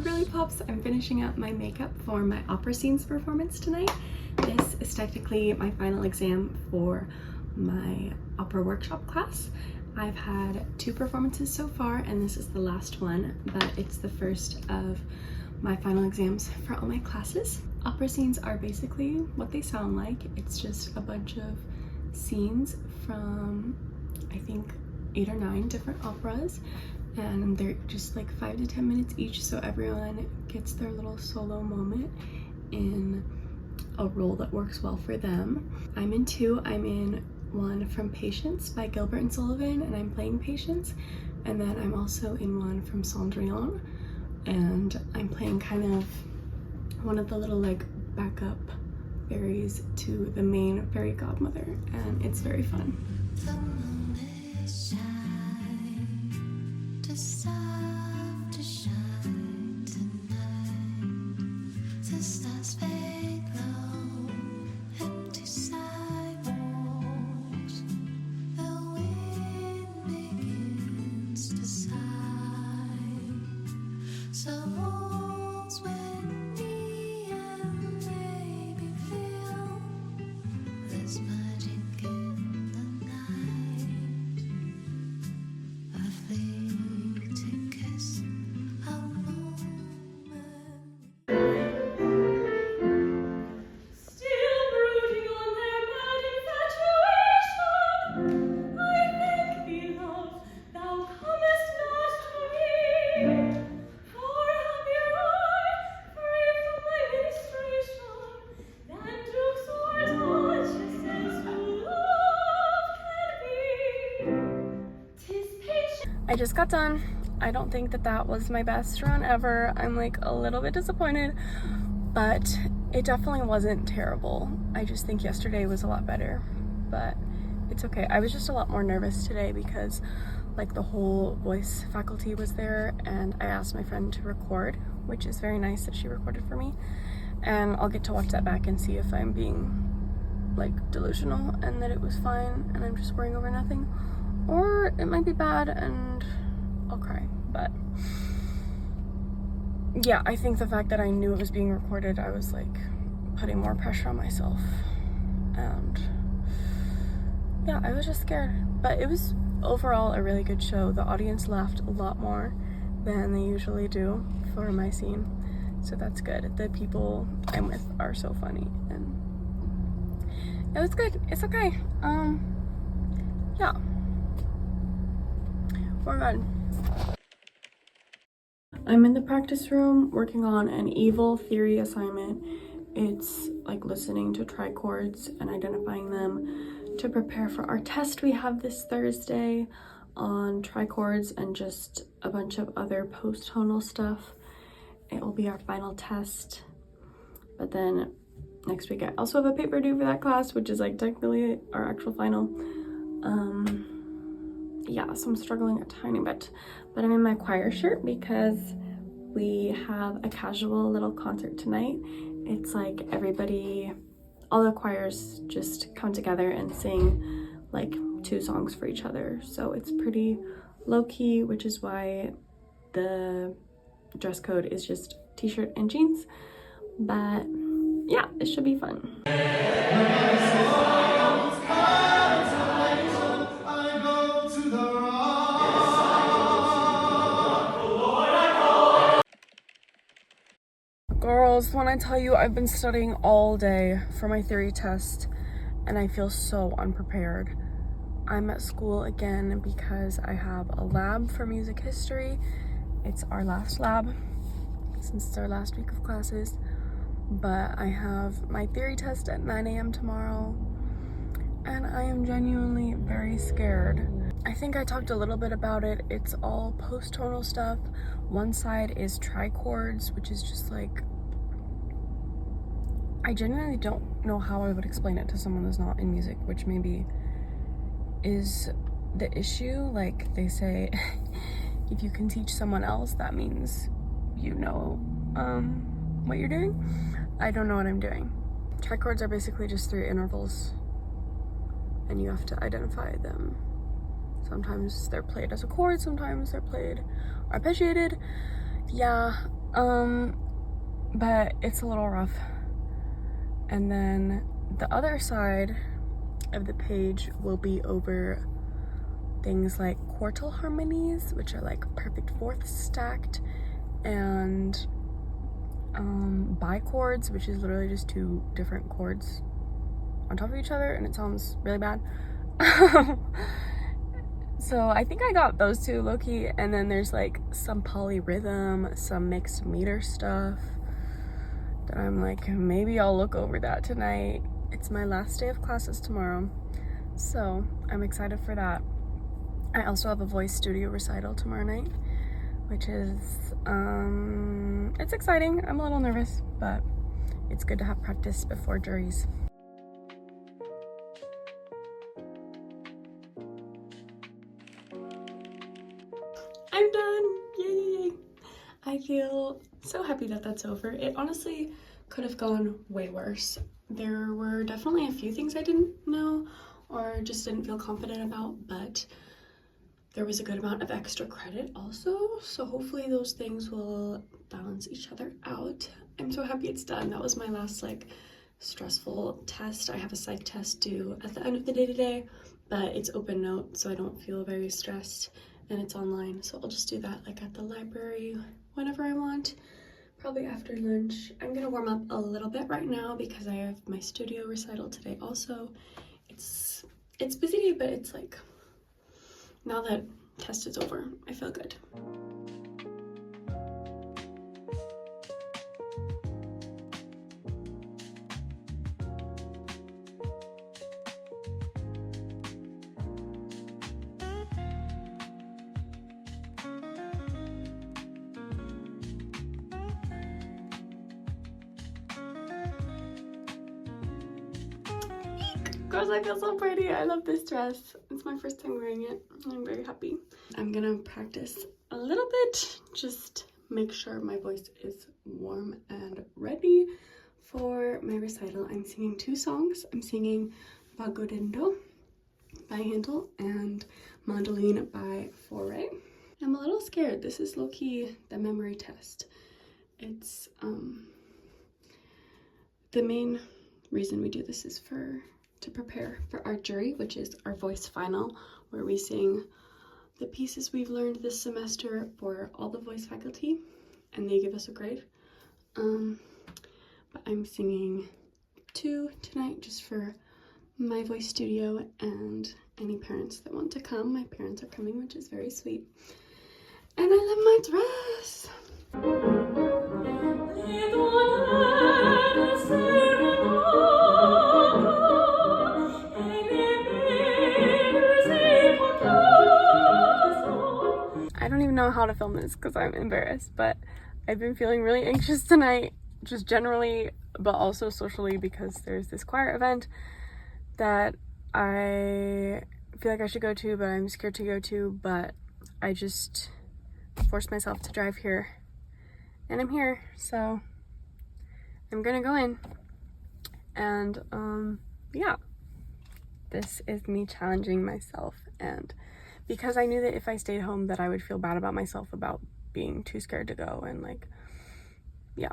girly pops, I'm finishing up my makeup for my opera scenes performance tonight. This is technically my final exam for my opera workshop class. I've had 2 performances so far and this is the last one, but it's the first of my final exams for all my classes. Opera scenes are basically what they sound like. It's just a bunch of scenes from I think 8 or 9 different operas, and they're just like 5 to 10 minutes each, so everyone gets their little solo moment in a role that works well for them. I'm in 2. I'm in one from Patience by Gilbert and Sullivan, and I'm playing Patience, and then I'm also in one from Cendrillon, and I'm playing kind of one of the little like backup fairies to the main fairy godmother, and it's very fun. I just got done. I don't think that that was my best run ever. I'm like a little bit disappointed, but it definitely wasn't terrible. I just think yesterday was a lot better, but it's okay. I was just a lot more nervous today because like the whole voice faculty was there, and I asked my friend to record, which is very nice that she recorded for me, and I'll get to watch that back and see if I'm being like delusional and that it was fine and I'm just worrying over nothing, or it might be bad and I'll cry. But yeah, I think the fact that I knew it was being recorded, I was like putting more pressure on myself, and yeah, I was just scared. But it was overall a really good show. The audience laughed a lot more than they usually do for my scene, so that's good. The people I'm with are so funny, and it was good. It's okay. Yeah, we're good. I'm in the practice room working on an evil theory assignment. It's like listening to trichords and identifying them to prepare for our test we have this Thursday on trichords and just a bunch of other post-tonal stuff. It will be our final test, but then next week I also have a paper due for that class, which is like technically our actual final. Yeah, so I'm struggling a tiny bit, but I'm in my choir shirt because we have a casual little concert tonight. It's like everybody, all the choirs just come together and sing like 2 songs for each other. So it's pretty low-key, which is why the dress code is just t-shirt and jeans. But yeah, it should be fun. Girls, when I tell you I've been studying all day for my theory test and I feel so unprepared. I'm at school again because I have a lab for music history. It's our last lab since it's our last week of classes, but I have my theory test at 9 a.m. tomorrow and I am genuinely very scared. I think I talked a little bit about it. It's all post-tonal stuff. One side is trichords, which is just like, I genuinely don't know how I would explain it to someone who's not in music, which maybe is the issue. Like they say, if you can teach someone else, that means you know what you're doing. I don't know what I'm doing. Trichords are basically just 3 intervals and you have to identify them. Sometimes they're played as a chord, sometimes they're played arpeggiated. Yeah, But it's a little rough. And then the other side of the page will be over things like quartal harmonies, which are like perfect fourths stacked, and bichords, which is literally just two different chords on top of each other, and it sounds really bad. So I think I got those two low-key, and then there's like some polyrhythm, some mixed meter stuff that I'm like, maybe I'll look over that tonight. It's my last day of classes tomorrow, so I'm excited for that. I also have a voice studio recital tomorrow night, which is, it's exciting. I'm a little nervous, but it's good to have practice before juries. I'm done! Yay! I feel so happy that that's over. It honestly could have gone way worse. There were definitely a few things I didn't know or just didn't feel confident about, but there was a good amount of extra credit also, so hopefully those things will balance each other out. I'm so happy it's done. That was my last like stressful test. I have a psych test due at the end of the day today, but it's open note, so I don't feel very stressed, and it's online, so I'll just do that like at the library whenever I want, probably after lunch. I'm gonna warm up a little bit right now because I have my studio recital today also. It's busy day, but it's like, now that test is over, I feel good. Girls, I feel so pretty. I love this dress. It's my first time wearing it. I'm very happy. I'm gonna practice a little bit, just make sure my voice is warm and ready for my recital. I'm singing two songs. I'm singing Bagodindo by Handel and Mandolin by Foray. I'm a little scared. This is low-key the memory test. It's the main reason we do this is to prepare for our jury, which is our voice final, where we sing the pieces we've learned this semester for all the voice faculty, and they give us a grade. But I'm singing two tonight just for my voice studio and any parents that want to come. My parents are coming, which is very sweet. And I love my dress! I don't even know how to film this because I'm embarrassed, but I've been feeling really anxious tonight, just generally, but also socially, because there's this choir event that I feel like I should go to, but I'm scared to go to, but I just forced myself to drive here, and I'm here, so I'm gonna go in, and yeah, this is me challenging myself, and because I knew that if I stayed home that I would feel bad about myself about being too scared to go, and like, yeah.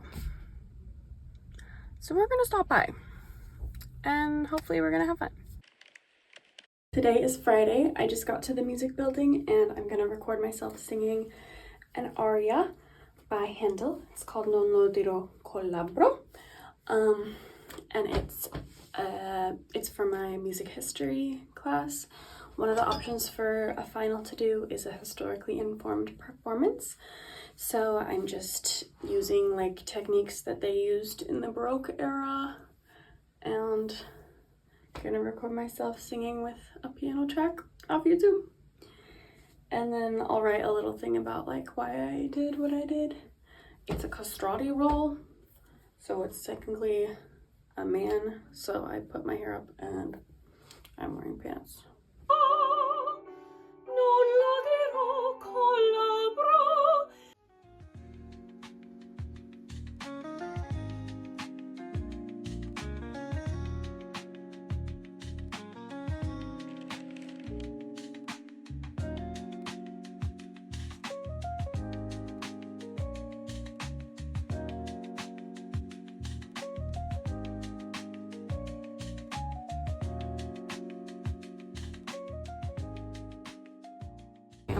So we're gonna stop by, and hopefully we're gonna have fun. Today is Friday. I just got to the music building, and I'm gonna record myself singing an aria by Handel. It's called Non lo dirò col labbro, and it's for my music history class. One of the options for a final to do is a historically informed performance. So I'm just using like techniques that they used in the Baroque era, and I'm gonna record myself singing with a piano track off YouTube. And then I'll write a little thing about like why I did what I did. It's a castrati roll, so it's technically a man, so I put my hair up and I'm wearing pants.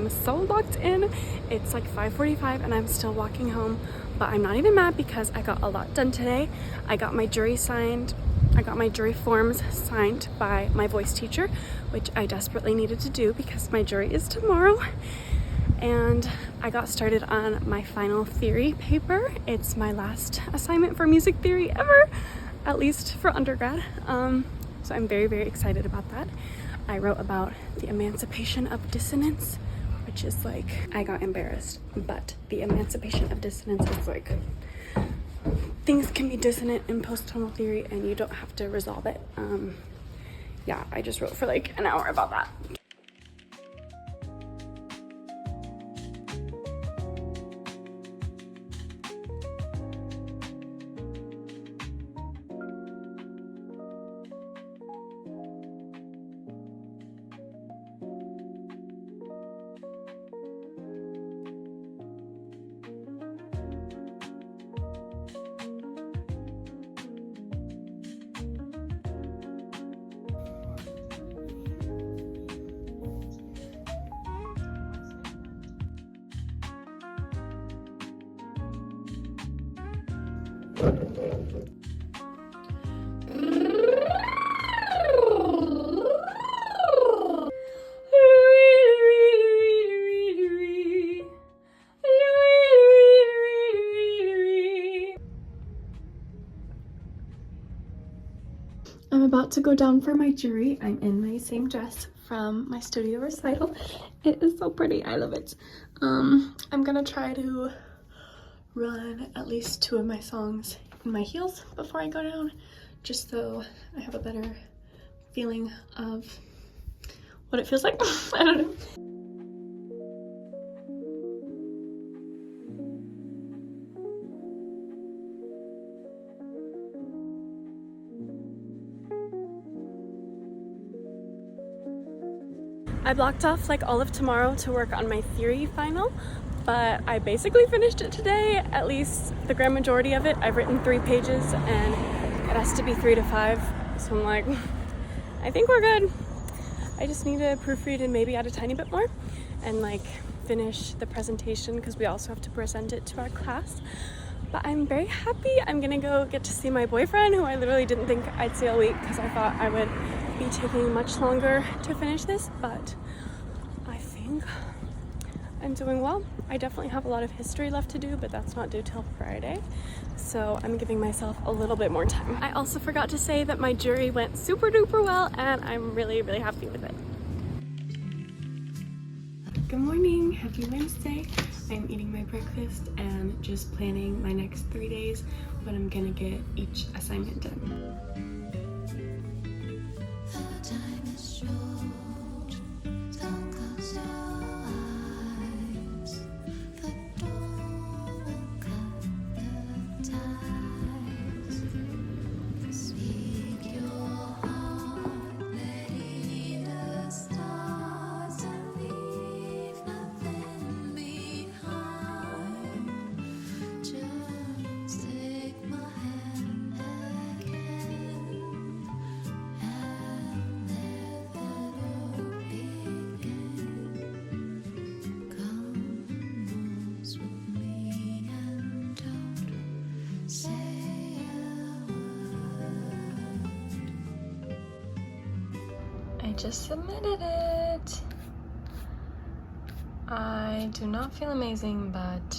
am so locked in. It's like 5:45 and I'm still walking home, but I'm not even mad because I got a lot done today. I got my jury forms signed by my voice teacher, which I desperately needed to do because my jury is tomorrow. And I got started on my final theory paper. It's my last assignment for music theory ever, at least for undergrad. So I'm very, very excited about that. I wrote about the emancipation of dissonance, which is like, I got embarrassed, but the emancipation of dissonance is like, things can be dissonant in post-tonal theory and you don't have to resolve it. Yeah, I just wrote for like an hour about that. I'm about to go down for my jury. I'm in my same dress from my studio recital. It is so pretty. I love it. I'm gonna try to run at least 2 of my songs in my heels before I go down, just so I have a better feeling of what it feels like. I don't know. I blocked off like all of tomorrow to work on my theory final, but I basically finished it today, at least the grand majority of it. I've written 3 pages and it has to be 3 to 5, so I'm like, I think we're good. I just need to proofread and maybe add a tiny bit more and like finish the presentation because we also have to present it to our class. But I'm very happy. I'm gonna go get to see my boyfriend, who I literally didn't think I'd see all week because I thought I would be taking much longer to finish this, but I think I'm doing well. I definitely have a lot of history left to do, but that's not due till Friday, so I'm giving myself a little bit more time. I also forgot to say that my jury went super duper well and I'm really, really happy with it. Good morning, happy Wednesday. I'm eating my breakfast and just planning my next 3 days when I'm gonna get each assignment done. I just submitted it. I do not feel amazing, but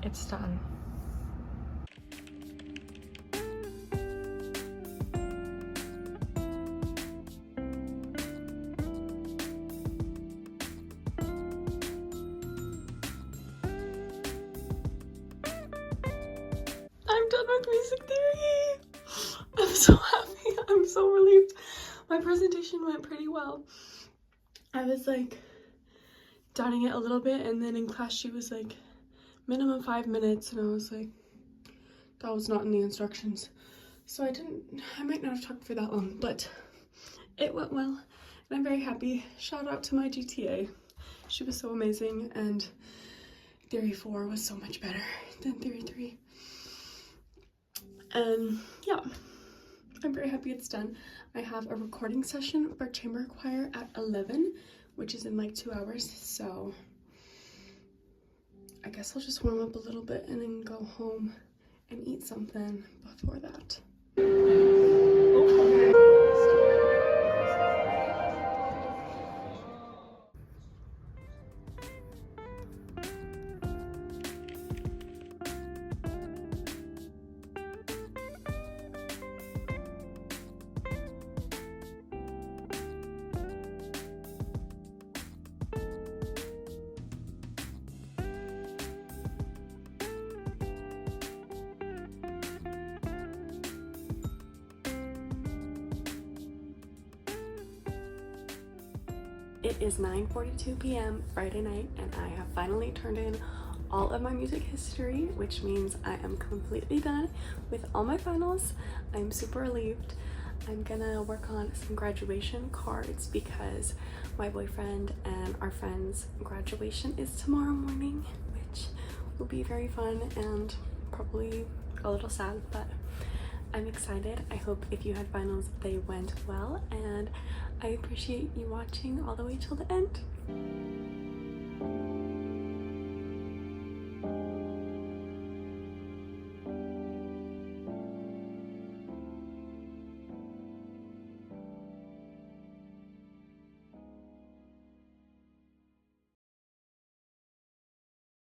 it's done. I'm done with music theory. I'm so happy. I'm so relieved. My presentation went pretty well. I was like doubting it a little bit, and then in class she was like minimum 5 minutes, and I was like, that was not in the instructions. So I might not have talked for that long, but it went well and I'm very happy. Shout out to my GTA. She was so amazing, and Theory 4 was so much better than Theory 3. And yeah, I'm very happy it's done. I have a recording session for chamber choir at 11, which is in like 2 hours, so I guess I'll just warm up a little bit and then go home and eat something before that. It is 9:42 p.m. Friday night, and I have finally turned in all of my music history, which means I am completely done with all my finals. I'm super relieved. I'm gonna work on some graduation cards because my boyfriend and our friend's graduation is tomorrow morning, which will be very fun and probably a little sad, but I'm excited. I hope if you had finals they went well, and I appreciate you watching all the way till the end.